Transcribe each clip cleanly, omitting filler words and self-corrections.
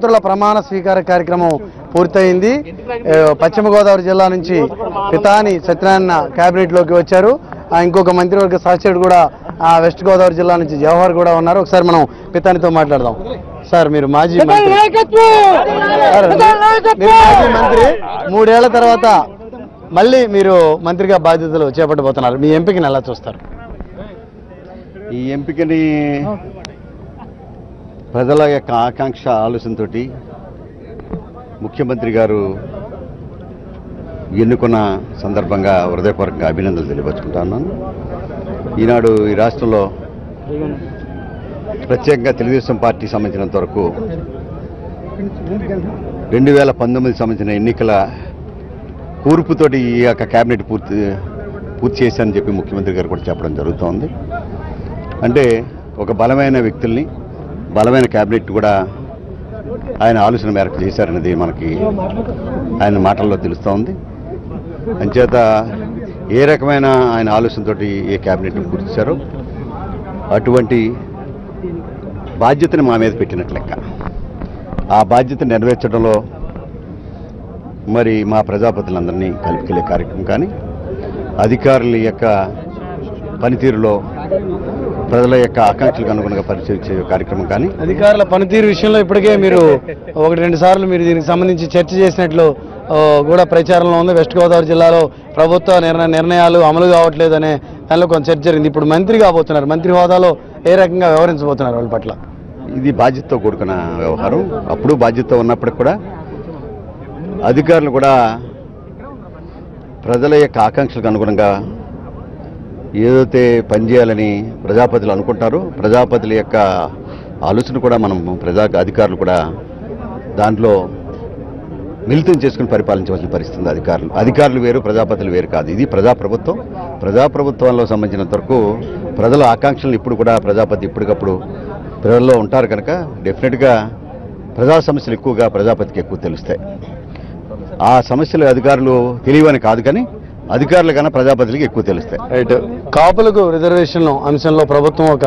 మంత్రుల ప్రమాణ స్వీకార కార్యక్రమం పూర్తయింది. పశ్చిమ గోదావరి జిల్లా నుంచి పితాని సత్యనారాయణ కేబినెట్లోకి వచ్చారు. ఇంకొక మంత్రివర్గ సహచరుడు కూడా వెస్ట్ గోదావరి జిల్లా నుంచి జవహర్ కూడా ఉన్నారు. ఒకసారి మనం పితానితో మాట్లాడదాం. సార్, మీరు మాజీ మంత్రి, 3 ఏళ్ల తర్వాత మళ్ళీ మీరు మంత్రిగా బాధ్యతలు చేపట్టబోతున్నారు. మీ ఎంపికని ఎలా చూస్తారు? ఈ ఎంపికని ప్రజల యొక్క ఆకాంక్ష ఆలోచనతో ముఖ్యమంత్రి గారు ఎన్నుకున్న సందర్భంగా హృదయపూర్వకంగా అభినందనలు తెలియపరుచుకుంటున్నాను. ఈనాడు ఈ రాష్ట్రంలో ప్రత్యేకంగా తెలుగుదేశం పార్టీ సంబంధించినంత వరకు 2019 సంబంధించిన ఎన్నికల కూర్పుతోటి ఈ యొక్క క్యాబినెట్ పూర్తి చేశానని చెప్పి ముఖ్యమంత్రి గారు కూడా చెప్పడం జరుగుతోంది. అంటే ఒక బలమైన వ్యక్తుల్ని, బలమైన క్యాబినెట్ కూడా ఆయన ఆలోచన మేరకు చేశారనేది మనకి ఆయన మాటల్లో తెలుస్తోంది. అంచేత ఏ రకమైన ఆయన ఆలోచనతోటి ఏ క్యాబినెట్ను పూర్తి చేశారో అటువంటి బాధ్యతను మా మీద పెట్టినట్లు లెక్క. ఆ బాధ్యతను నెరవేర్చడంలో మరి మా ప్రజాప్రతినిధులందరినీ కలుపుకెళ్లే కార్యక్రమం కానీ, అధికారుల యొక్క పనితీరులో ప్రజల యొక్క ఆకాంక్షలకు అనుగుణంగా పరిచయించే కార్యక్రమం కానీ, అధికారుల పనితీరు విషయంలో ఇప్పటికే మీరు 1-2 సార్లు మీరు దీనికి సంబంధించి చర్చ చేసినట్లు కూడా ప్రచారంలో ఉంది. వెస్ట్ గోదావరి జిల్లాలో ప్రభుత్వ నిర్ణయాలు అమలు కావట్లేదు అనే దానిలో కొంత చర్చ జరిగింది. ఇప్పుడు మంత్రి కాబోతున్నారు. మంత్రి హోదాలో ఏ రకంగా వ్యవహరించబోతున్నారు వాళ్ళ పట్ల? ఇది బాధ్యతతో కూడుకున్న వ్యవహారం. అప్పుడు బాధ్యత ఉన్నప్పటికి కూడా అధికారులు కూడా ప్రజల యొక్క ఆకాంక్షలకు అనుగుణంగా ఏదైతే పనిచేయాలని ప్రజాపతులు అనుకుంటారో, ప్రజాపతుల యొక్క ఆలోచన కూడా మనం అధికారులు కూడా దాంట్లో మిళితం చేసుకుని పరిపాలించవలసిన పరిస్థితి. అధికారులు వేరు, ప్రజాపతులు వేరు కాదు. ఇది ప్రజాప్రభుత్వం. ప్రజాప్రభుత్వంలో సంబంధించినంత వరకు ప్రజల ఆకాంక్షలను ఇప్పుడు కూడా ప్రజాపతి ఎప్పటికప్పుడు ప్రజల్లో ఉంటారు కనుక డెఫినెట్గా ప్రజా సమస్యలు ఎక్కువగా ప్రజాపతికి ఎక్కువ తెలుస్తాయి. ఆ సమస్యలు అధికారులు తెలియవని కాదు, కానీ అధికారులు కన్నా ప్రజాపతికి ఎక్కువ తెలుస్తాయి. రైట్. కాపులకు రిజర్వేషన్ అంశంలో ప్రభుత్వం ఒక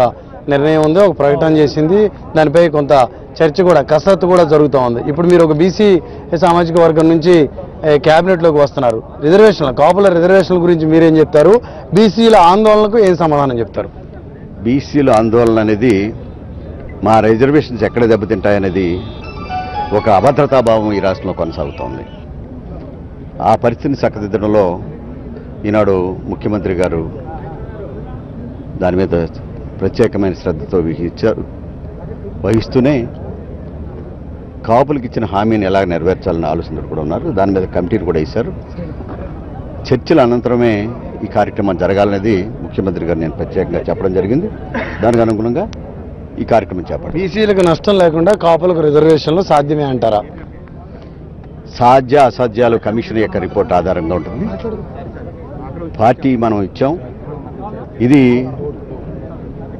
నిర్ణయం ఉంది, ఒక ప్రకటన చేసింది. దానిపై కొంత చర్చ కూడా, కసరత్తు కూడా జరుగుతూ ఉంది. ఇప్పుడు మీరు ఒక బీసీ సామాజిక వర్గం నుంచి క్యాబినెట్లోకి వస్తున్నారు. కాపుల రిజర్వేషన్ల గురించి మీరేం చెప్తారు? బీసీల ఆందోళనకు ఏం సమాధానం చెప్తారు? బీసీల ఆందోళన అనేది, మా రిజర్వేషన్స్ ఎక్కడ దెబ్బతింటాయనేది ఒక అభద్రతాభావం ఈ రాష్ట్రంలో కొనసాగుతోంది. ఆ పరిస్థితిని చక్కదిద్దడంలో ఈనాడు ముఖ్యమంత్రి గారు దాని మీద ప్రత్యేకమైన శ్రద్ధతో వహిస్తూనే కాపులకు ఇచ్చిన హామీని ఎలా నెరవేర్చాలన్న ఆలోచనలు కూడా ఉన్నారు. దాని మీద కమిటీని కూడా వేశారు. చర్చల అనంతరమే ఈ కార్యక్రమం జరగాలనేది ముఖ్యమంత్రి గారు నేను ప్రత్యేకంగా చెప్పడం జరిగింది. దానికి అనుగుణంగా ఈ కార్యక్రమం చేపట్టారు. బీసీలకు నష్టం లేకుండా కాపులకు రిజర్వేషన్లు సాధ్యమే అంటారా? సాధ్య అసాధ్యాలు కమిషన్ యొక్క రిపోర్ట్ ఆధారంగా ఉంటుంది. పార్టీ మనం ఇచ్చాం, ఇది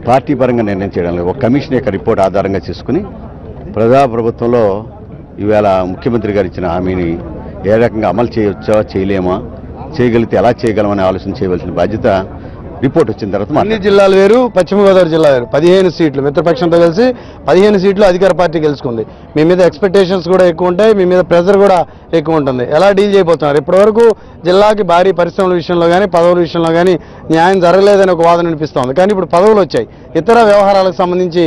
పార్టీ పరంగా నిర్ణయం చేయడం లేదు. ఒక కమిషన్ యొక్క రిపోర్ట్ ఆధారంగా చేసుకుని ప్రజాప్రభుత్వంలో ఈవేళ ముఖ్యమంత్రి గారు ఇచ్చిన హామీని ఏ రకంగా అమలు చేయవచ్చా, చేయలేమా, చేయగలిగితే ఎలా చేయగలమని ఆలోచన చేయవలసిన బాధ్యత రిపోర్ట్ వచ్చిన తర్వాత. అన్ని జిల్లాలు వేరు, పశ్చిమ గోదావరి జిల్లా వేరు. 15 సీట్లు మిత్రపక్షంతో కలిసి 15 సీట్లు అధికార పార్టీ గెలుచుకుంది. మీ మీద ఎక్స్పెక్టేషన్స్ కూడా ఎక్కువ ఉంటాయి, మీ మీద ప్రెజర్ కూడా ఎక్కువ ఉంటుంది. ఎలా డీల్ చేయబోతున్నారు? ఇప్పటివరకు జిల్లాకి భారీ పరిశ్రమల విషయంలో కానీ, పదవుల విషయంలో కానీ న్యాయం జరగలేదని ఒక వాదన వినిపిస్తోంది. కానీ ఇప్పుడు పదవులు వచ్చాయి, ఇతర వ్యవహారాలకు సంబంధించి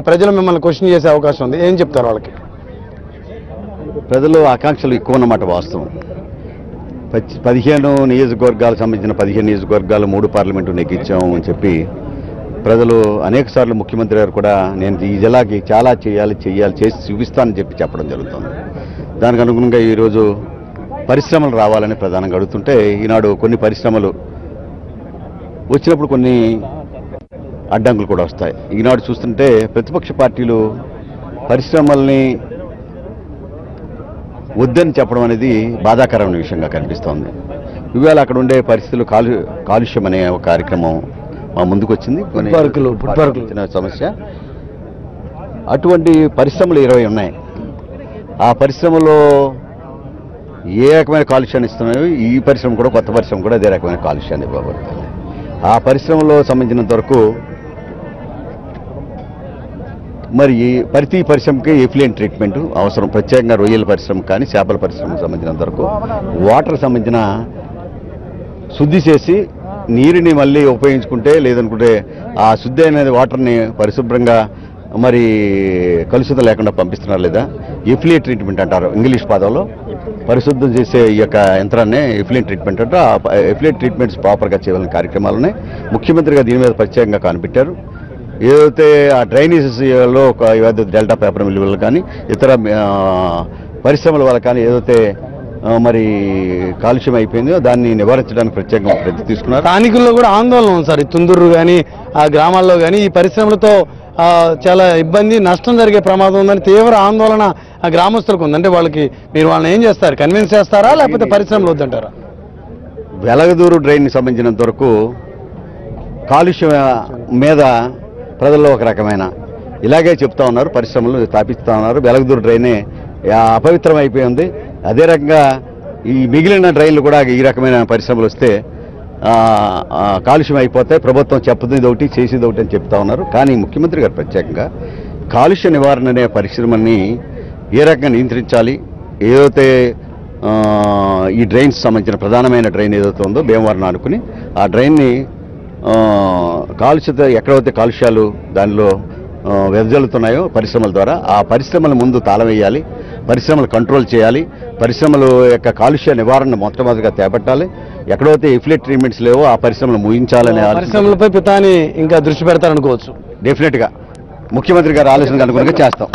ప్రజలు మిమ్మల్ని క్వశ్చన్ చేసే అవకాశం ఉంది. ఏం చెప్తారు వాళ్ళకి? ప్రజలు ఆకాంక్షలు ఎక్కువ ఉన్నమాట వాస్తవం. 15 నియోజకవర్గాలకు సంబంధించిన 15 నియోజకవర్గాలు 3 పార్లమెంటు నెగ్గించాము అని చెప్పి ప్రజలు అనేక సార్లు ముఖ్యమంత్రి గారు కూడా నేను ఈ జిల్లాకి చాలా చేయాలి చేసి చూపిస్తానని చెప్పడం జరుగుతుంది. దానికి అనుగుణంగా ఈరోజు పరిశ్రమలు రావాలని ప్రధానంగా అడుగుతుంటే, ఈనాడు కొన్ని పరిశ్రమలు వచ్చినప్పుడు కొన్ని అడ్డంకులు కూడా వస్తాయి. ఈనాడు చూస్తుంటే ప్రతిపక్ష పార్టీలు పరిశ్రమల్ని వద్దని చెప్పడం అనేది బాధాకరమైన విషయంగా కనిపిస్తోంది. ఇవాళ అక్కడ ఉండే పరిస్థితులు కాలుష్యం అనే ఒక కార్యక్రమం మా ముందుకు వచ్చింది. కొన్ని సమస్య, అటువంటి పరిశ్రమలు 20 ఉన్నాయి. ఆ పరిశ్రమలో ఏ రకమైన కాలుష్యాన్ని ఇస్తున్నాయో ఈ పరిశ్రమ కూడా, కొత్త పరిశ్రమ కూడా అదే రకమైన కాలుష్యాన్ని ఇవ్వబడుతుంది. ఆ పరిశ్రమలో సంబంధించినంత వరకు మరి ప్రతి పరిశ్రమకి ఎఫ్లూయెంట్ ట్రీట్మెంట్ అవసరం. ప్రత్యేకంగా రొయ్యల పరిశ్రమ కానీ చేపల పరిశ్రమకు సంబంధించినంత వరకు వాటర్ సంబంధించిన శుద్ధి చేసి నీరుని మళ్ళీ ఉపయోగించుకుంటే, లేదనుకుంటే ఆ శుద్ధి అనేది వాటర్ని పరిశుభ్రంగా మరి కలుషితం లేకుండా పంపిస్తున్నారు లేదా ఎఫ్లూయెంట్ ట్రీట్మెంట్ అంటారు ఇంగ్లీష్ పదంలో. పరిశుద్ధం చేసే ఈ యొక్క యంత్రాన్ని ఎఫ్లూయెంట్ ట్రీట్మెంట్ అంటారు. ఆ ఎఫ్లూయెంట్ ట్రీట్మెంట్స్ ప్రాపర్గా చేయాలని కార్యక్రమాలని ముఖ్యమంత్రిగా దీని మీద ప్రత్యేకంగా కనిపెట్టారు. ఏదైతే ఆ డ్రైనేజెస్లో డెల్టా పేపర్ మిల్ వల్ల కానీ ఇతర పరిశ్రమల వల్ల కానీ ఏదైతే మరి కాలుష్యం అయిపోయిందో దాన్ని నివారించడానికి ప్రత్యేకంగా ప్రయత్నం తీసుకున్నారు. స్థానికుల్లో కూడా ఆందోళన ఉంది సార్. తుందూరు కానీ ఆ గ్రామాల్లో కానీ ఈ పరిశ్రమలతో చాలా ఇబ్బంది, నష్టం జరిగే ప్రమాదం ఉందని తీవ్ర ఆందోళన ఆ గ్రామస్తులకు ఉంది. అంటే వాళ్ళని ఏం చేస్తారు? కన్విన్స్ చేస్తారా లేకపోతే పరిశ్రమలు వద్దంటారా? వెలగదూరు డ్రైన్కి సంబంధించినంత వరకు కాలుష్యం మీద ప్రజల్లో ఒక రకమైన ఇలాగే చెప్తా ఉన్నారు, పరిశ్రమలు స్థాపిస్తూ ఉన్నారు. వెలగదూరు డ్రైనే అపవిత్రం అయిపోయింది. అదే రకంగా ఈ మిగిలిన డ్రైన్లు కూడా ఈ రకమైన పరిశ్రమలు వస్తే కాలుష్యం అయిపోతే ప్రభుత్వం చెప్పదు ఒకటి చేసేది ఒకటి అని చెప్తా ఉన్నారు. కానీ ముఖ్యమంత్రి గారు ప్రత్యేకంగా కాలుష్య నివారణ అనే పరిశ్రమని ఏ రకంగా నియంత్రించాలి, ఏదైతే ఈ డ్రైన్స్ సంబంధించిన ప్రధానమైన డ్రైన్ ఏదైతే ఉందో భీమవరం అనుకుని ఆ డ్రైన్ని కాలుష్యత ఎక్కడైతే కాలుష్యాలు దానిలో వెదజల్లుతున్నాయో పరిశ్రమల ద్వారా ఆ పరిశ్రమల ముందు తాళం వేయాలి, పరిశ్రమలు కంట్రోల్ చేయాలి, పరిశ్రమల యొక్క కాలుష్య నివారణ మొట్టమొదటిగా చేపట్టాలి. ఎక్కడైతే ఎఫ్లూయెంట్ ట్రీట్మెంట్స్ లేవో ఆ పరిశ్రమలు ముగించాలనే పరిశ్రమలపై పితాని ఇంకా దృష్టి పెడతారనుకోవచ్చు. డెఫినెట్గా ముఖ్యమంత్రి గారు ఆలోచన అనుగుణంగా చేస్తాం.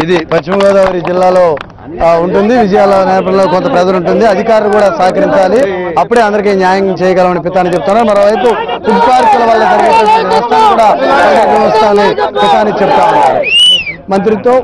ఇది పశ్చిమ గోదావరి జిల్లాలో ఉంటుంది. విజయాల నేపథ్యంలో కొంత ప్రజలు ఉంటుంది. అధికారులు కూడా సహకరించాలి, అప్పుడే అందరికీ న్యాయం చేయగలమని పితాని చెప్తున్నారు. మరోవైపు ఫుడ్ పార్కుల వల్ల జరిగేటువంటి నష్టాన్ని కూడా వస్తామని పితాని చెప్తా ఉన్నారు. మంత్రితో